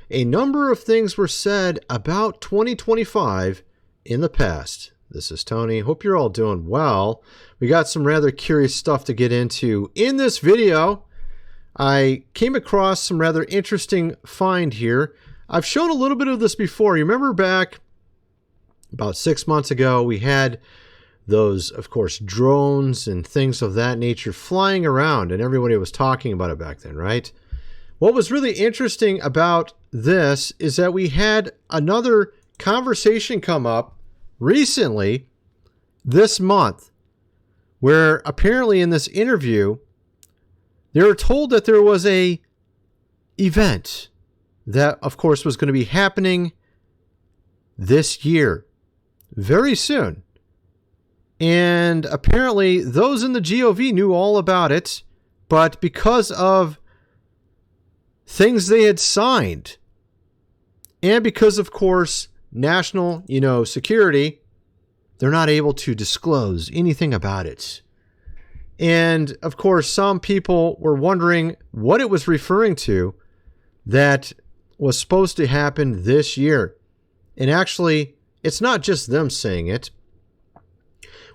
a number of things were said about 2025 in the past. This is Tony. Hope you're all doing well. We got some rather curious stuff to get into. In this video, I came across some rather interesting find here. I've shown a little bit of this before. You remember back about 6 months ago, we had those, of course, drones and things of that nature flying around, and everybody was talking about it back then, right? What was really interesting about this is that we had another conversation come up recently this month, where apparently in this interview, they were told that there was a event that, of course, was going to be happening this year, very soon. And apparently those in the GOV knew all about it, but because of things they had signed, and because, of course, national, security, they're not able to disclose anything about it. And, of course, some people were wondering what it was referring to that was supposed to happen this year. And actually, it's not just them saying it.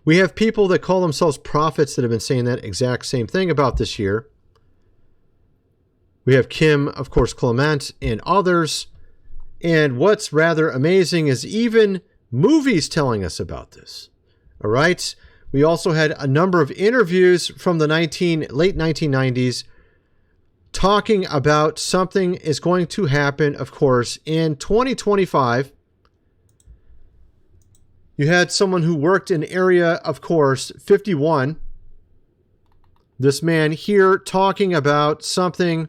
We have people that call themselves prophets that have been saying that exact same thing about this year. We have Kim, of course, Clement, and others. And what's rather amazing is even movies telling us about this. All right? We also had a number of interviews from the late 1990s talking about something is going to happen, of course, in 2025. You had someone who worked in Area, of course, 51. This man here talking about something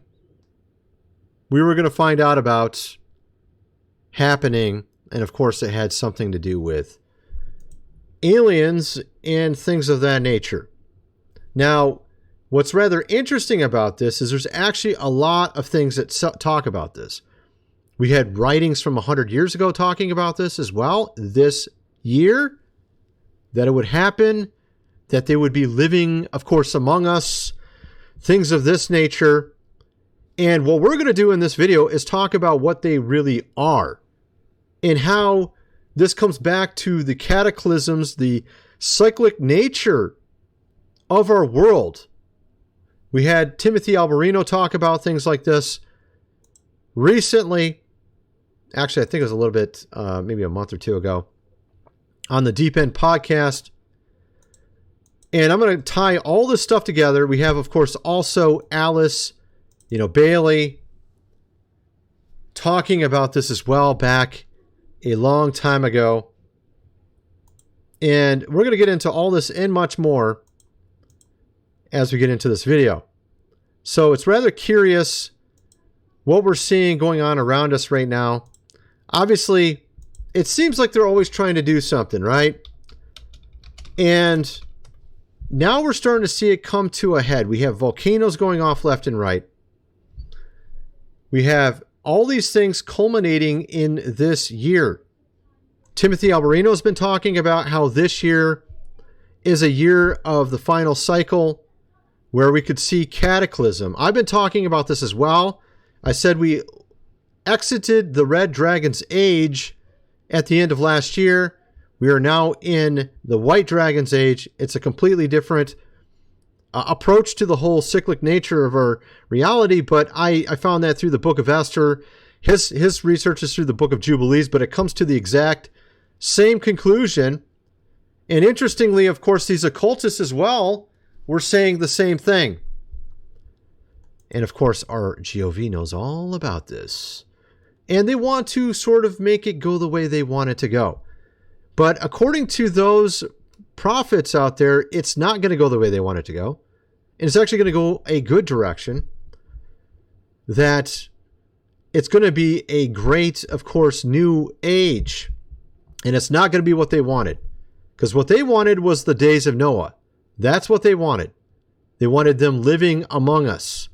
we were going to find out about happening. And of course, it had something to do with aliens and things of that nature. Now, what's rather interesting about this is there's actually a lot of things that talk about this. We had writings from 100 years ago talking about this as well. This year, that it would happen, that they would be living, of course, among us, things of this nature. And what we're going to do in this video is talk about what they really are and how this comes back to the cataclysms, the cyclic nature of our world. We had Timothy Alberino talk about things like this recently. Actually, I think it was a little bit, maybe a month or two ago, on the Deep End podcast. And I'm going to tie all this stuff together. We have, of course, also Alice, Bailey, talking about this as well back a long time ago. And we're going to get into all this and much more as we get into this video. So it's rather curious what we're seeing going on around us right now. Obviously, it seems like they're always trying to do something, right? And now we're starting to see it come to a head. We have volcanoes going off left and right. We have all these things culminating in this year. Timothy Alberino has been talking about how this year is a year of the final cycle where we could see cataclysm. I've been talking about this as well. I said we exited the Red Dragon's age at the end of last year. We are now in the White Dragon's age. It's a completely different approach to the whole cyclic nature of our reality, but I found that through the book of Esther. His research is through the book of Jubilees, but it comes to the exact same conclusion. And interestingly, of course, these occultists as well were saying the same thing. And of course, our GOV knows all about this. And they want to sort of make it go the way they want it to go. But according to those prophets out there, it's not going to go the way they want it to go. And it's actually going to go a good direction. That it's going to be a great, of course, new age. And it's not going to be what they wanted. Because what they wanted was the days of Noah. That's what they wanted. They wanted them living among us.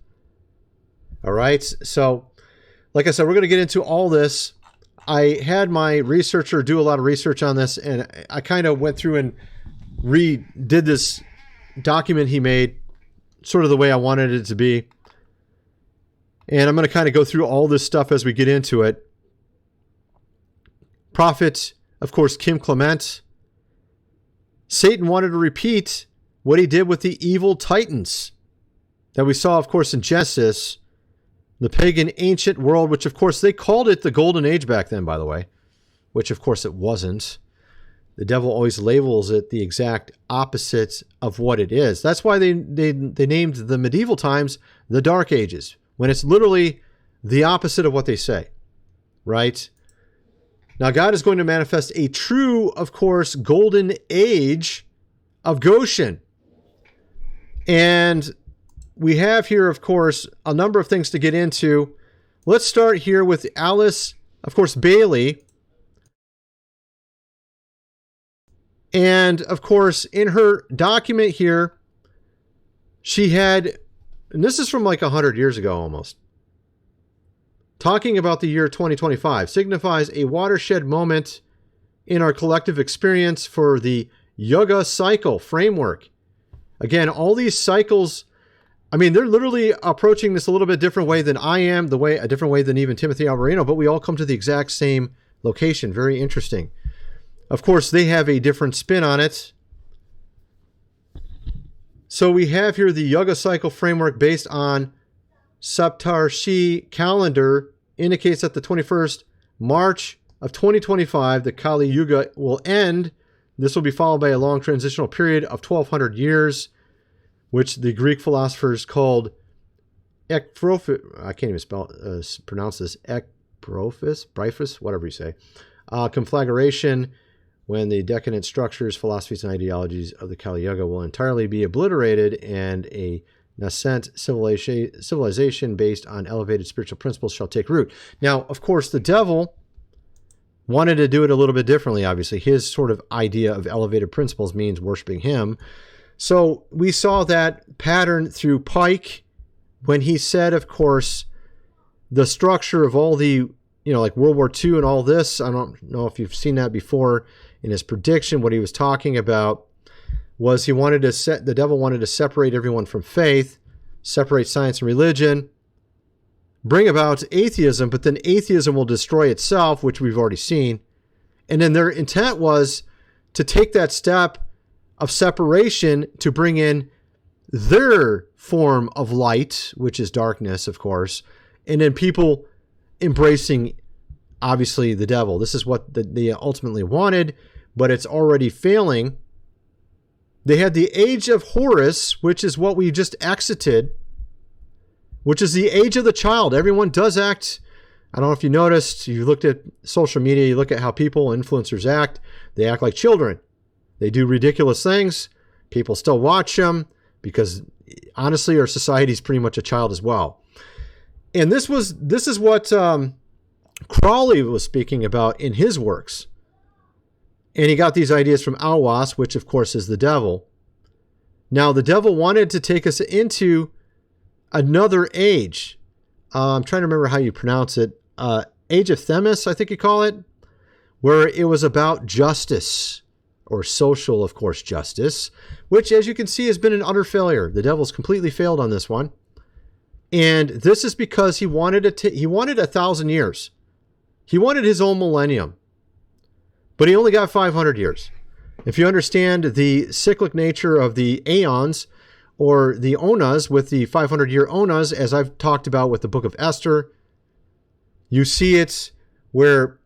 All right. So, like I said, we're going to get into all this. I had my researcher do a lot of research on this, and I kind of went through and redid this document he made sort of the way I wanted it to be. And I'm going to kind of go through all this stuff as we get into it. Prophet, of course, Kim Clement. Satan wanted to repeat what he did with the evil titans that we saw, of course, in Genesis, the pagan ancient world, which, of course, they called it the Golden Age back then, by the way, which, of course, it wasn't. The devil always labels it the exact opposite of what it is. That's why they named the medieval times the Dark Ages, when it's literally the opposite of what they say, right? Now, God is going to manifest a true, of course, golden age of Goshen. And we have here, of course, a number of things to get into. Let's start here with Alice, of course, Bailey. And, of course, in her document here, she had, and this is from like 100 years ago almost, talking about the year 2025, signifies a watershed moment in our collective experience for the Yuga cycle framework. Again, all these cycles, I mean, they're literally approaching this a little bit different way than I am, a different way than even Timothy Alvarino, but we all come to the exact same location. Very interesting. Of course, they have a different spin on it. So we have here the Yuga cycle framework based on Saptarshi calendar, indicates that the 21st March of 2025, the Kali Yuga will end. This will be followed by a long transitional period of 1200 years, which the Greek philosophers called ekphrophis, I can't even pronounce this, ekphrophis, whatever you say, conflagration, when the decadent structures, philosophies, and ideologies of the Kali Yuga will entirely be obliterated and a nascent civilization based on elevated spiritual principles shall take root. Now, of course, the devil wanted to do it a little bit differently, obviously. His sort of idea of elevated principles means worshiping him. So we saw that pattern through Pike when he said, of course, the structure of all the, like World War II and all this. I don't know if you've seen that before in his prediction. What he was talking about was the devil wanted to separate everyone from faith, separate science and religion, bring about atheism, but then atheism will destroy itself, which we've already seen. And then their intent was to take that step of separation to bring in their form of light, which is darkness, of course, and then people embracing, obviously, the devil. This is what they ultimately wanted, but it's already failing. They had the age of Horus, which is what we just exited, which is the age of the child. Everyone does act. I don't know if you noticed, you looked at social media, you look at how people, influencers act. They act like children. They do ridiculous things. People still watch them because, honestly, our society is pretty much a child as well. And this is what Crowley was speaking about in his works. And he got these ideas from Awas, which of course is the devil. Now, the devil wanted to take us into another age. I'm trying to remember how you pronounce it. Age of Themis, I think you call it, where it was about justice, or social, of course, justice, which, as you can see, has been an utter failure. The devil's completely failed on this one. And this is because he wanted 1,000 years. He wanted his own millennium. But he only got 500 years. If you understand the cyclic nature of the aeons, or the onas, with the 500-year onas, as I've talked about with the book of Esther, you see it where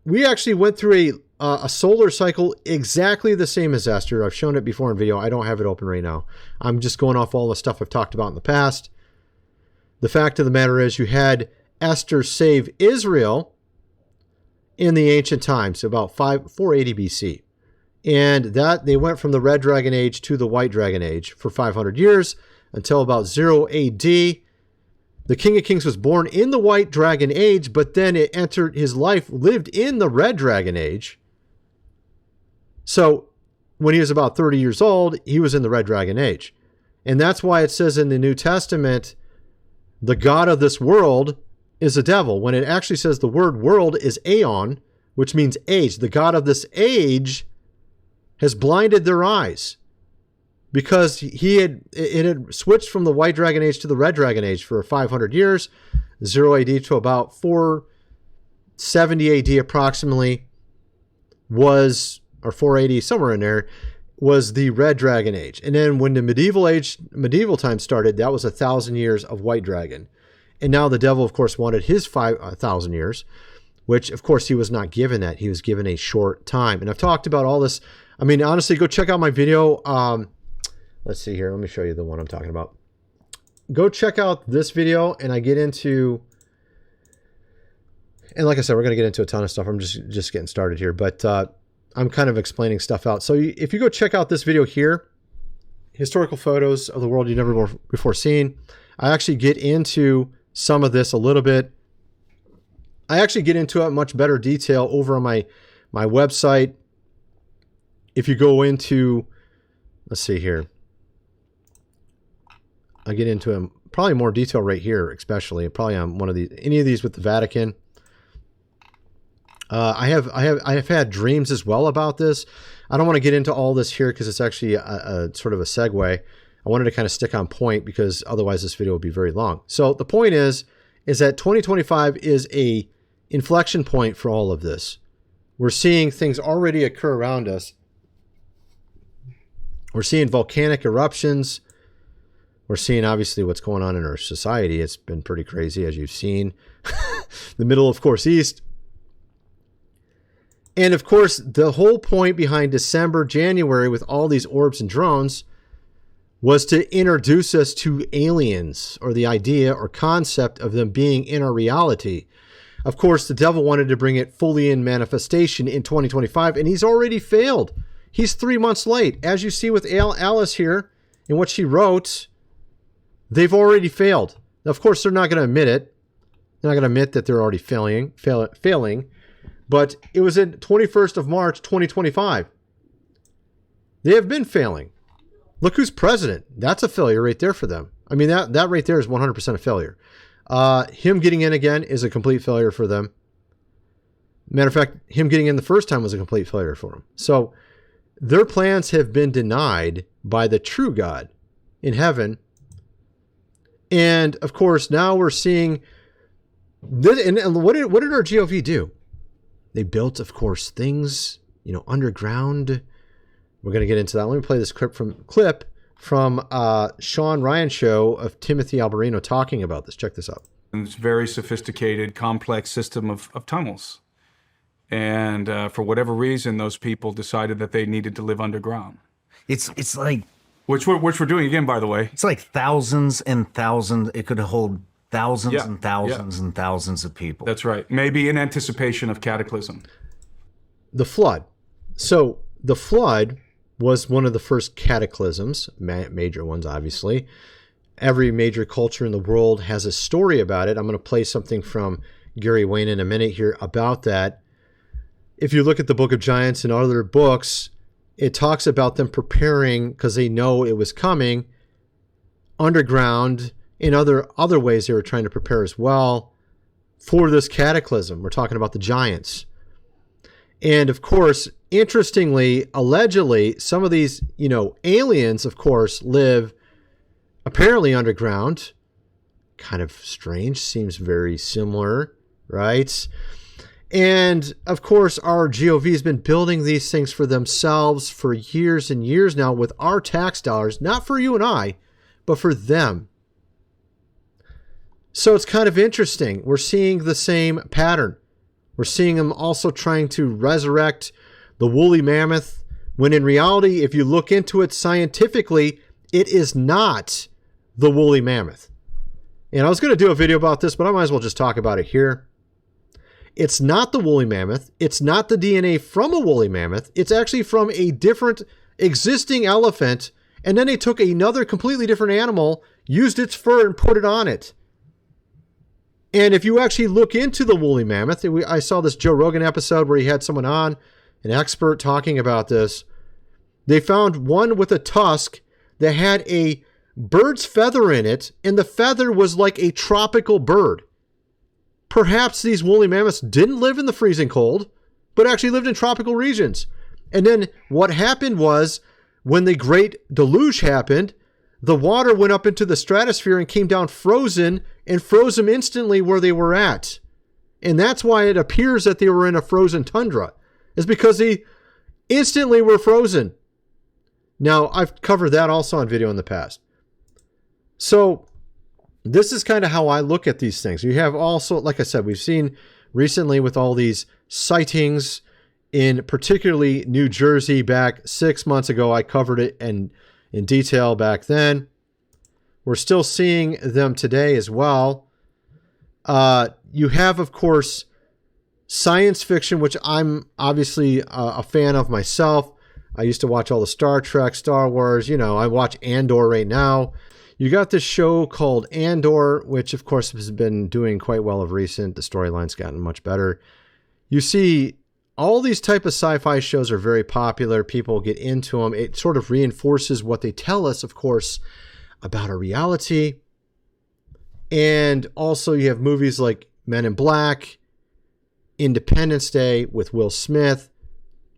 we actually went through a solar cycle exactly the same as Esther. I've shown it before in video. I don't have it open right now. I'm just going off all the stuff I've talked about in the past. The fact of the matter is, you had Esther save Israel in the ancient times, about 480 BC. And that they went from the Red Dragon Age to the White Dragon Age for 500 years until about 0 AD. The King of Kings was born in the White Dragon Age, but then his life lived in the Red Dragon Age. So when he was about 30 years old, he was in the Red Dragon Age. And that's why it says in the New Testament, the God of this world is a devil, when it actually says the word world is aeon, which means age. The God of this age has blinded their eyes because it had switched from the White Dragon Age to the Red Dragon Age for 500 years 0 AD to about 470 AD approximately was, or 480, somewhere in there, was the Red Dragon Age. And then when the medieval time started, that was 1,000 years of White Dragon. And now the devil, of course, wanted his 1,000 years, which, of course, he was not given that. He was given a short time. And I've talked about all this. I mean, honestly, go check out my video. Let's see here. Let me show you the one I'm talking about. Go check out this video, and I get into, and like I said, we're going to get into a ton of stuff. I'm just getting started here, but I'm kind of explaining stuff out. So if you go check out this video here, historical photos of the world you've never before seen, I actually get into some of this a little bit. I actually get into it in much better detail over on my website. If you go into, let's see here, I get into probably more detail right here, especially probably on one of these, any of these with the Vatican. I have had dreams as well about this. I don't want to get into all this here because it's actually a sort of a segue. I wanted to kind of stick on point because otherwise this video would be very long. So the point is that 2025 is a inflection point for all of this. We're seeing things already occur around us. We're seeing volcanic eruptions. We're seeing obviously what's going on in our society. It's been pretty crazy, as you've seen. The Middle, of course, East. And of course, the whole point behind December, January with all these orbs and drones was to introduce us to aliens, or the idea or concept of them being in our reality. Of course, the devil wanted to bring it fully in manifestation in 2025, and he's already failed. He's 3 months late. As you see with Alice here and what she wrote, they've already failed. Now, of course, they're not going to admit it. They're not going to admit that they're already failing. But it was in 21st of March, 2025. They have been failing. Look who's president. That's a failure right there for them. I mean, that right there is 100% a failure. Him getting in again is a complete failure for them. Matter of fact, him getting in the first time was a complete failure for them. So their plans have been denied by the true God in heaven. And of course, now we're seeing this, and what did our GOV do? They built, of course, things, underground. We're going to get into that. Let me play this clip from Sean Ryan show of Timothy Alberino talking about this. Check this out. It's a very sophisticated, complex system of tunnels. And for whatever reason, those people decided that they needed to live underground. It's like... Which we're doing again, by the way. It's like thousands and thousands. It could hold thousands and thousands and thousands of people. That's right. Maybe in anticipation of cataclysm. The flood. So the flood was one of the first cataclysms, major ones, obviously. Every major culture in the world has a story about it. I'm going to play something from Gary Wayne in a minute here about that. If you look at the Book of Giants and other books, it talks about them preparing because they know it was coming underground. In other ways, they were trying to prepare as well for this cataclysm. We're talking about the giants. And of course, interestingly, allegedly, some of these, aliens, of course, live apparently underground. Kind of strange, seems very similar, right? And of course, our GOV has been building these things for themselves for years and years now with our tax dollars, not for you and I, but for them. So it's kind of interesting. We're seeing the same pattern. We're seeing them also trying to resurrect the woolly mammoth, when in reality, if you look into it scientifically, it is not the woolly mammoth. And I was going to do a video about this, but I might as well just talk about it here. It's not the woolly mammoth. It's not the DNA from a woolly mammoth. It's actually from a different existing elephant. And then they took another completely different animal, used its fur and put it on it. And if you actually look into the woolly mammoth, I saw this Joe Rogan episode where he had someone on, an expert talking about this. They found one with a tusk that had a bird's feather in it, and the feather was like a tropical bird. Perhaps these woolly mammoths didn't live in the freezing cold, but actually lived in tropical regions. And then what happened was, when the Great Deluge happened, the water went up into the stratosphere and came down frozen and froze them instantly where they were at. And that's why it appears that they were in a frozen tundra, is because they instantly were frozen. Now, I've covered that also on video in the past. So this is kind of how I look at these things. You have also, like I said, we've seen recently with all these sightings in particularly New Jersey back 6 months ago. I covered it in detail back then. We're still seeing them today as well. You have, of course, science fiction, which I'm obviously a fan of myself. I used to watch all the Star Trek, Star Wars. You know, I watch Andor right now. You got this show called Andor, which, of course, has been doing quite well of recent. The storyline's gotten much better. You see, all these type of sci-fi shows are very popular. People get into them. It sort of reinforces what they tell us, of course, about our reality. And also you have movies like Men in Black, Independence Day with Will Smith,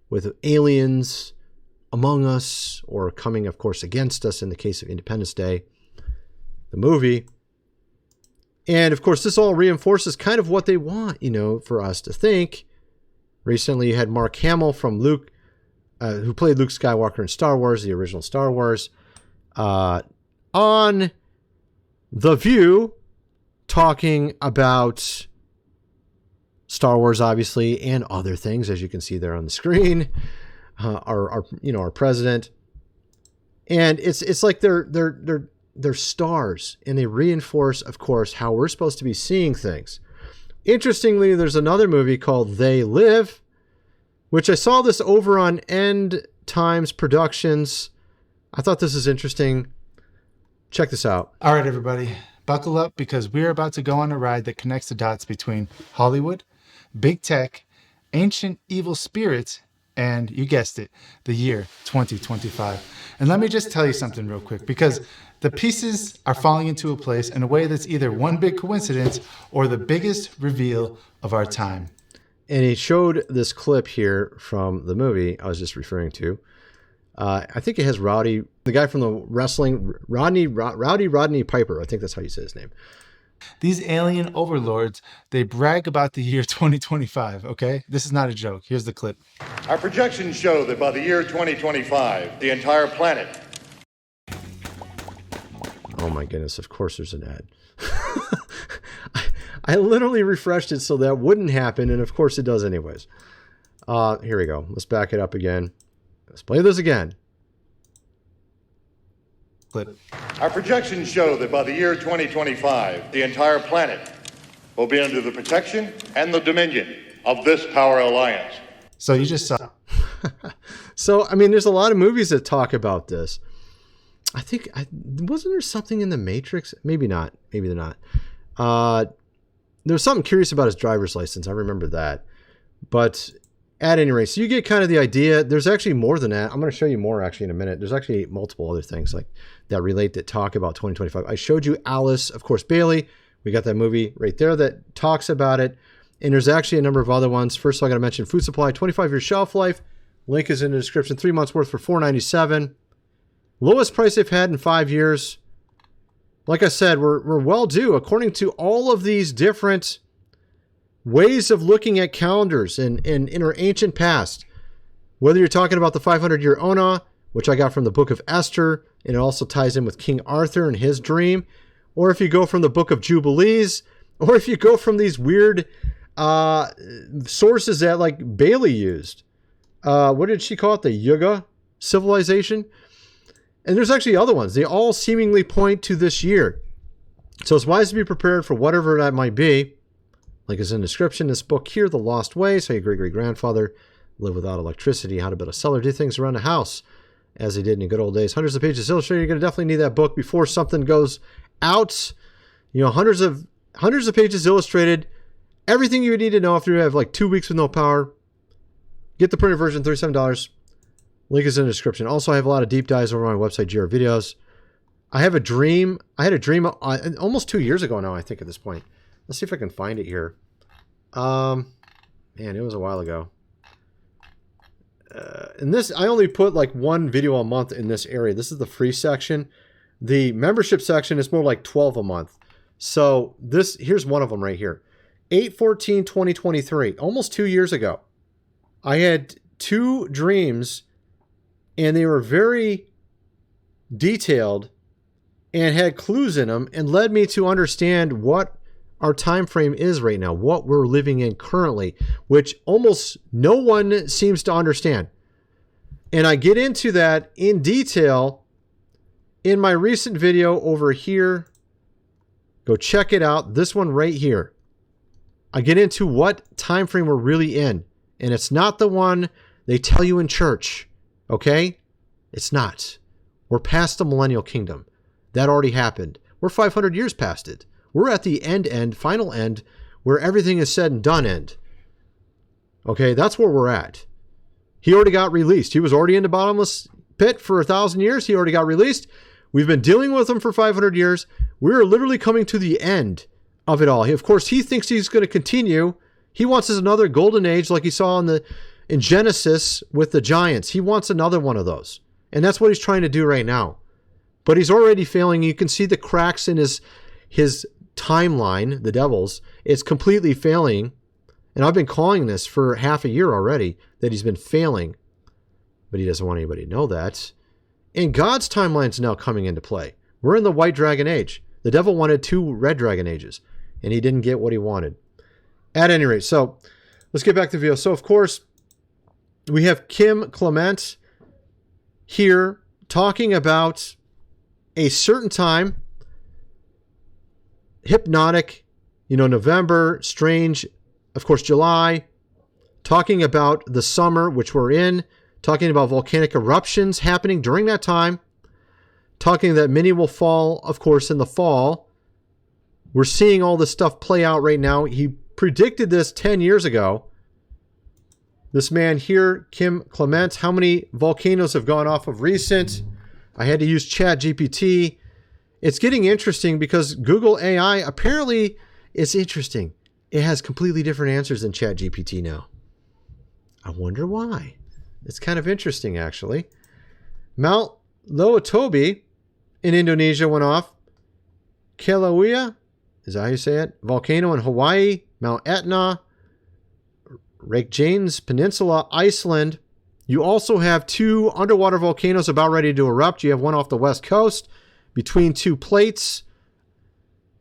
with aliens among us or coming, of course, against us in the case of Independence Day, the movie. And, of course, this all reinforces kind of what they want, you know, for us to think. Recently, you had Mark Hamill from Luke, who played Luke Skywalker in Star Wars, the original Star Wars, on The View, talking about Star Wars, obviously, and other things, as you can see there on the screen. Our president, and it's like they're stars, and they reinforce, of course, how we're supposed to be seeing things. Interestingly, there's another movie called They Live, which I saw this over on End Times Productions. I thought this is interesting. Check this out. All right, everybody, buckle up because we're about to go on a ride that connects the dots between Hollywood, big tech, ancient evil spirits, and you guessed it, the year 2025. And let me just tell you something real quick, because the pieces are falling into a place in a way that's either one big coincidence or the biggest reveal of our time. And he showed this clip here from the movie I was just referring to. I think it has Rowdy, the guy from the wrestling, Rodney Piper. I think that's how you say his name. These alien overlords, they brag about the year 2025, okay? This is not a joke. Here's the clip. Our projections show that by the year 2025, the entire planet... Oh my goodness, of course there's an ad. I literally refreshed it so that wouldn't happen, and of course it does anyways. Here we go. Let's back it up again. Let's play this again. Clip. Our projections show that by the year 2025, the entire planet will be under the protection and the dominion of this power alliance. So you just saw. So, I mean, there's a lot of movies that talk about this. I think, wasn't there something in The Matrix? Maybe not. Maybe they're not. There was something curious about his driver's license. I remember that. But at any rate, so you get kind of the idea. There's actually more than that. I'm going to show you more actually in a minute. There's actually multiple other things like that relate that talk about 2025. I showed you Alice, of course, Bailey. We got that movie right there that talks about it. And there's actually a number of other ones. First of all, I got to mention Food Supply, 25-year shelf life. Link is in the description. 3 months worth for $4.97. Lowest price they've had in 5 years. Like I said, we're well due according to all of these different ways of looking at calendars in our ancient past. Whether you're talking about the 500-year Ona, which I got from the Book of Esther, and it also ties in with King Arthur and his dream, or if you go from the Book of Jubilees, or if you go from these weird sources that like Bailey used. What did she call it? The Yuga civilization? And there's actually other ones. They all seemingly point to this year. So it's wise to be prepared for whatever that might be. Like is in the description, this book here, The Lost Way, so your great-great-grandfather lived without electricity, how to build a cellar, do things around the house, as they did in the good old days. Hundreds of pages illustrated. You're going to definitely need that book before something goes out. You know, hundreds of pages illustrated. Everything you would need to know if you have like 2 weeks with no power. Get the printed version, $37. Link is in the description. Also, I have a lot of deep dives over on my website, GR Videos. I have a dream. I had a dream almost 2 years ago now, I think, at this point. Let's see if I can find it here. Man, it was a while ago. And this, I only put like one video a month in this area. This is the free section. The membership section is more like 12 a month. So here's one of them right here. 8/14/2023, almost 2 years ago. I had 2 dreams, and they were very detailed and had clues in them and led me to understand what our time frame is right now, what we're living in currently, which almost no one seems to understand. And I get into that in detail in my recent video over here. Go check it out. This one right here. I get into what time frame we're really in. And it's not the one they tell you in church. Okay? It's not. We're past the millennial kingdom. That already happened. We're 500 years past it. We're at the final end, where everything is said and done end. Okay? That's where we're at. He already got released. He was already in the bottomless pit for 1,000 years. He already got released. We've been dealing with him for 500 years. We're literally coming to the end of it all. Of course, he thinks he's going to continue. He wants another golden age like he saw in Genesis with the giants. He wants another one of those. And that's what he's trying to do right now. But he's already failing. You can see the cracks in his timeline, the devil's. It's completely failing. And I've been calling this for half a year already, that he's been failing. But he doesn't want anybody to know that. And God's timeline's now coming into play. We're in the white dragon age. The devil wanted 2 red dragon ages, and he didn't get what he wanted. At any rate, so let's get back to the video. So, of course, we have Kim Clement here talking about a certain time, hypnotic, November, strange, of course, July, talking about the summer, which we're in, talking about volcanic eruptions happening during that time, talking that many will fall, of course, in the fall. We're seeing all this stuff play out right now. He predicted this 10 years ago. This man here, Kim Clement, how many volcanoes have gone off of recent? I had to use ChatGPT. It's getting interesting because Google AI, apparently, it's interesting. It has completely different answers than ChatGPT now. I wonder why. It's kind of interesting, actually. Mount Loatobi in Indonesia went off. Kilauea, is that how you say it? Volcano in Hawaii. Mount Etna. Reykjanes Peninsula, Iceland. You also have 2 underwater volcanoes about ready to erupt. You have one off the west coast between 2 plates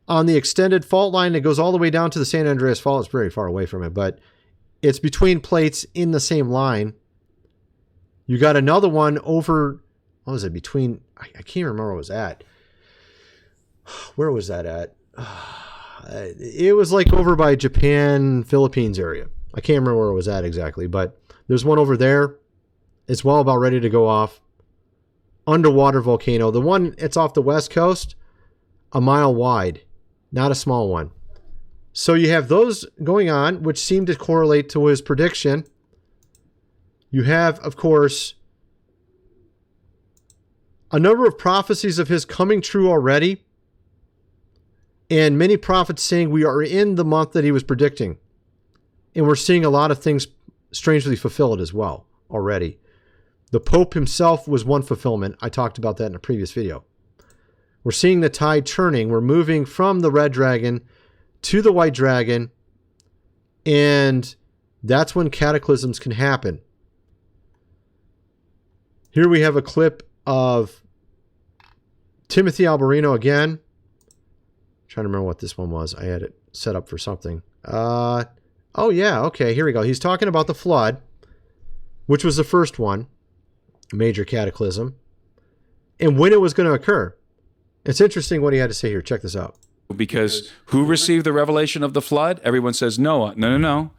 on the extended fault line that goes all the way down to the San Andreas Fault. It's very far away from it, but it's between plates in the same line. You got another one over, what was it, between, I can't remember where it was at. Where was that at? It was like over by Japan, Philippines area. I can't remember where it was at exactly, but there's one over there. It's well about ready to go off. Underwater volcano. The one, it's off the west coast, a mile wide, not a small one. So you have those going on, which seem to correlate to his prediction. You have, of course, a number of prophecies of his coming true already, and many prophets saying we are in the month that he was predicting. And we're seeing a lot of things strangely fulfilled as well already. The Pope himself was one fulfillment. I talked about that in a previous video. We're seeing the tide turning. We're moving from the red dragon to the white dragon, and that's when cataclysms can happen. Here we have a clip of Timothy Alberino again. I'm trying to remember what this one was. I had it set up for something. Oh yeah, okay, here we go. He's talking about the flood, which was the first one, major cataclysm, and when it was going to occur. It's interesting what he had to say here. Check this out. Because who received the revelation of the flood? Everyone says Noah. No.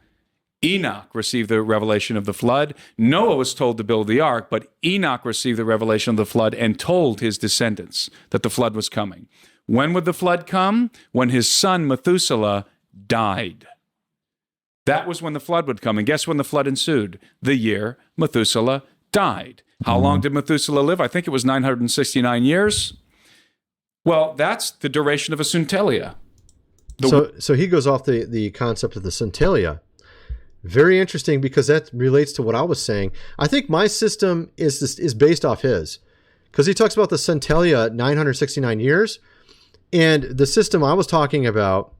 Enoch received the revelation of the flood. Noah was told to build the ark, but Enoch received the revelation of the flood and told his descendants that the flood was coming. When would the flood come? When his son Methuselah died. That was when the flood would come. And guess when the flood ensued? The year Methuselah died. How long did Methuselah live? I think it was 969 years. Well, that's the duration of a centennial. So he goes off the concept of the centennial. Very interesting, because that relates to what I was saying. I think my system is based off his, because he talks about the centennia, 969 years. And the system I was talking about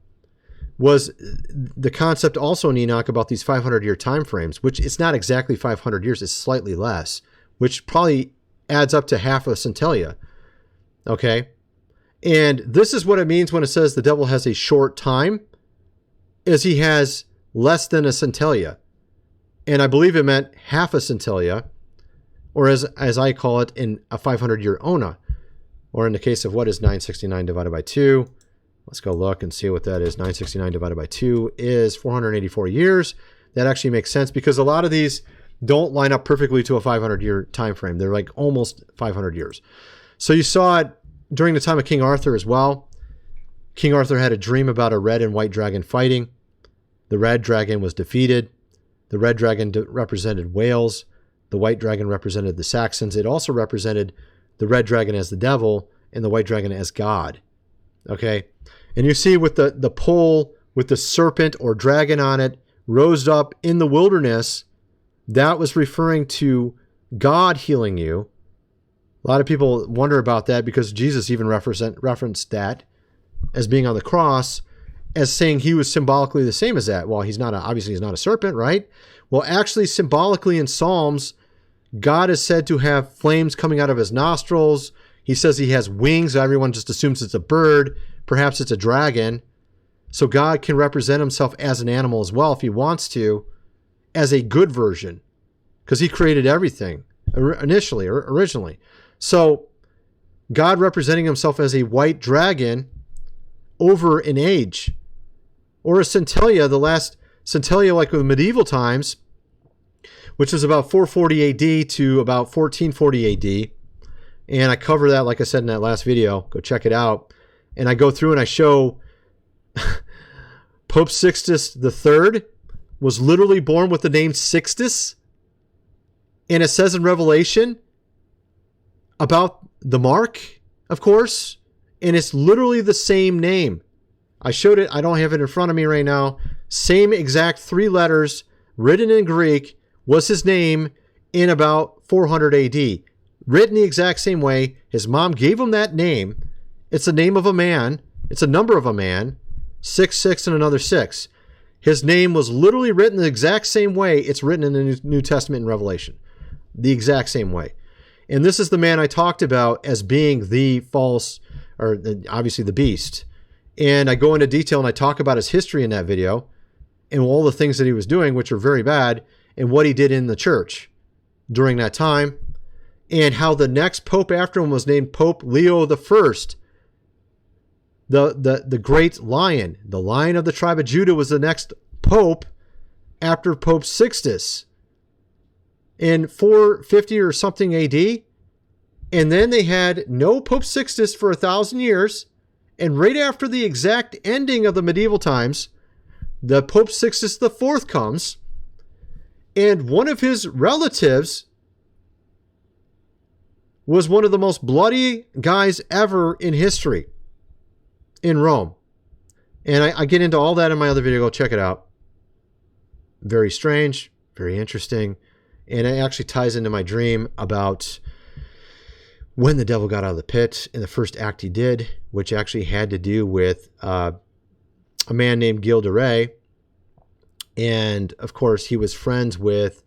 was the concept also in Enoch about these 500-year time frames, which it's not exactly 500 years, it's slightly less, which probably adds up to half of a centennia. Okay? And this is what it means when it says the devil has a short time, is he has less than a centennia. And I believe it meant half a centennia, or as I call it, in a 500-year ona, or in the case of what is 969 divided by 2. Let's go look and see what that is. 969 divided by 2 is 484 years. That actually makes sense because a lot of these don't line up perfectly to a 500-year time frame. They're like almost 500 years. So you saw it during the time of King Arthur as well. King Arthur had a dream about a red and white dragon fighting. The red dragon was defeated. The red dragon represented Wales. The white dragon represented the Saxons. It also represented the red dragon as the devil and the white dragon as God. Okay? And you see with the pole with the serpent or dragon on it rose up in the wilderness, that was referring to God healing you. A lot of people wonder about that because Jesus even referenced that as being on the cross, as saying he was symbolically the same as that. Well, obviously he's not a serpent, right? Well, actually symbolically in Psalms, God is said to have flames coming out of his nostrils. He says he has wings. Everyone just assumes it's a bird. Perhaps it's a dragon. So God can represent himself as an animal as well if he wants to, as a good version, because he created everything originally. So God representing himself as a white dragon over an age, or a centennia, the last centennia like with medieval times, which is about 440 AD to about 1440 AD. And I cover that, like I said in that last video. Go check it out. And I go through and I show Pope Sixtus III was literally born with the name Sixtus. And it says in Revelation about the mark, of course, and it's literally the same name. I showed it. I don't have it in front of me right now. Same exact 3 letters written in Greek was his name in about 400 AD. Written the exact same way. His mom gave him that name. It's the name of a man. It's a number of a man. 6 and another 6. His name was literally written the exact same way it's written in the New Testament in Revelation. The exact same way. And this is the man I talked about as being the false, or obviously the beast. And I go into detail and I talk about his history in that video and all the things that he was doing, which are very bad, and what he did in the church during that time, and how the next pope after him was named Pope Leo I, the great lion. The Lion of the tribe of Judah was the next pope after Pope Sixtus in 450 or something AD. And then they had no Pope Sixtus for 1,000 years. And right after the exact ending of the medieval times, the Pope Sixtus IV comes, and one of his relatives was one of the most bloody guys ever in history in Rome. And I get into all that in my other video. Go check it out. Very strange, very interesting. And it actually ties into my dream about when the devil got out of the pit in the first act he did, which actually had to do with a man named Gilles de Rais. And of course, he was friends with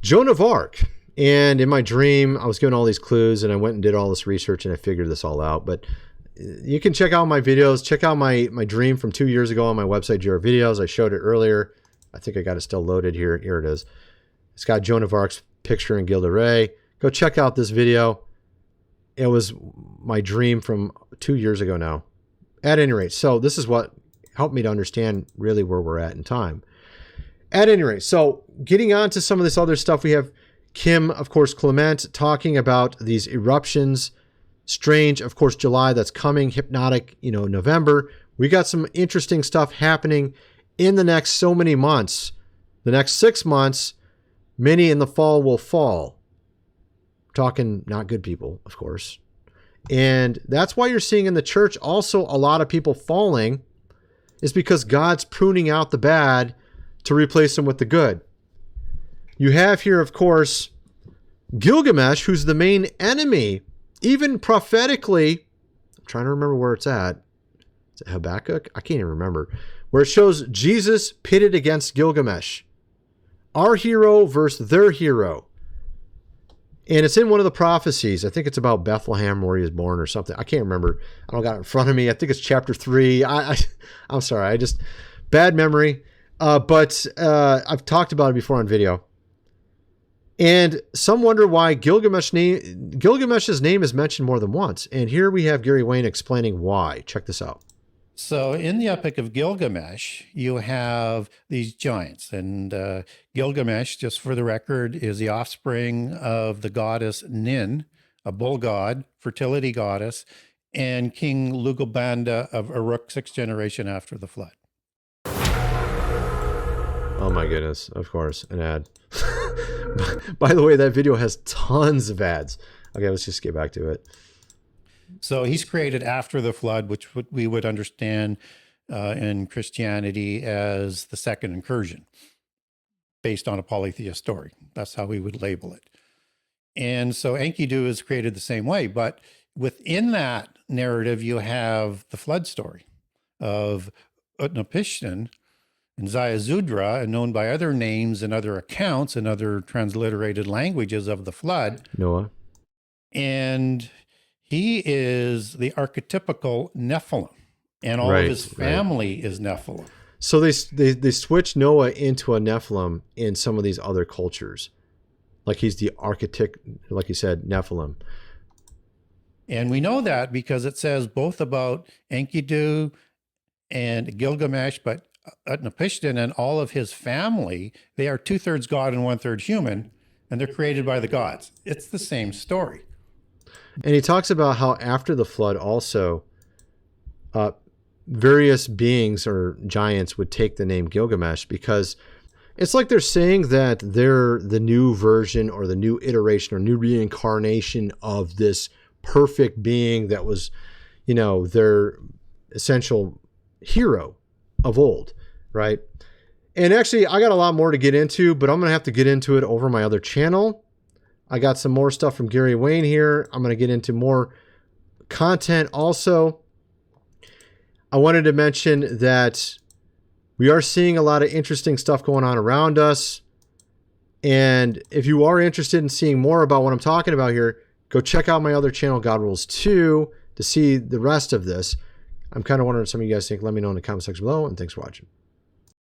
Joan of Arc. And in my dream, I was given all these clues, and I went and did all this research, and I figured this all out. But you can check out my videos. Check out my dream from 2 years ago on my website, Jira Videos. I showed it earlier. I think I got it still loaded here. Here it is. It's got Joan of Arc's picture and Gilles de Rais. Go check out this video. It was my dream from 2 years ago now. At any rate, so this is what helped me to understand really where we're at in time. At any rate, so getting on to some of this other stuff, we have Kim, of course, Clement, talking about these eruptions. Strange, of course, July, that's coming. Hypnotic, November. We got some interesting stuff happening in the next so many months. The next 6 months, many in the fall will fall. Talking not good people, of course. And that's why you're seeing in the church also a lot of people falling, is because God's pruning out the bad to replace them with the good. You have here, of course, Gilgamesh, who's the main enemy even prophetically, I'm trying to remember where it's at. Is it Habakkuk? I can't even remember. Where it shows Jesus pitted against Gilgamesh. Our hero versus their hero. And it's in one of the prophecies. I think it's about Bethlehem where he was born or something. I can't remember. I don't got it in front of me. I think it's chapter 3. I'm sorry. Bad memory. But I've talked about it before on video. And some wonder why Gilgamesh's name is mentioned more than once. And here we have Gary Wayne explaining why. Check this out. So in the Epic of Gilgamesh, you have these giants. And Gilgamesh, just for the record, is the offspring of the goddess Nin, a bull god, fertility goddess, and King Lugubanda of Uruk, 6th generation after the flood. Oh my goodness, of course, an ad. By the way, that video has tons of ads. Okay, let's just get back to it. So he's created after the flood, which we would understand in Christianity as the second incursion, based on a polytheist story. That's how we would label it. And so Enkidu is created the same way, but within that narrative, you have the flood story of Utnapishtim and Ziusudra, and known by other names and other accounts and other transliterated languages of the flood. Noah. And he is the archetypical Nephilim, and all of his family is Nephilim. So they switch Noah into a Nephilim in some of these other cultures. Like he's the architect, like you said, Nephilim. And we know that because it says both about Enkidu and Gilgamesh, but Utnapishtim and all of his family, they are 2/3 God and 1/3 human, and they're created by the gods. It's the same story. And he talks about how after the flood also, various beings or giants would take the name Gilgamesh, because it's like they're saying that they're the new version or the new iteration or new reincarnation of this perfect being that was, their essential hero of old, right? And actually, I got a lot more to get into, but I'm going to have to get into it over my other channel. I got some more stuff from Gary Wayne here. I'm going to get into more content also. I wanted to mention that we are seeing a lot of interesting stuff going on around us. And if you are interested in seeing more about what I'm talking about here, go check out my other channel, God Rules 2, to see the rest of this. I'm kind of wondering what some of you guys think. Let me know in the comment section below, and thanks for watching.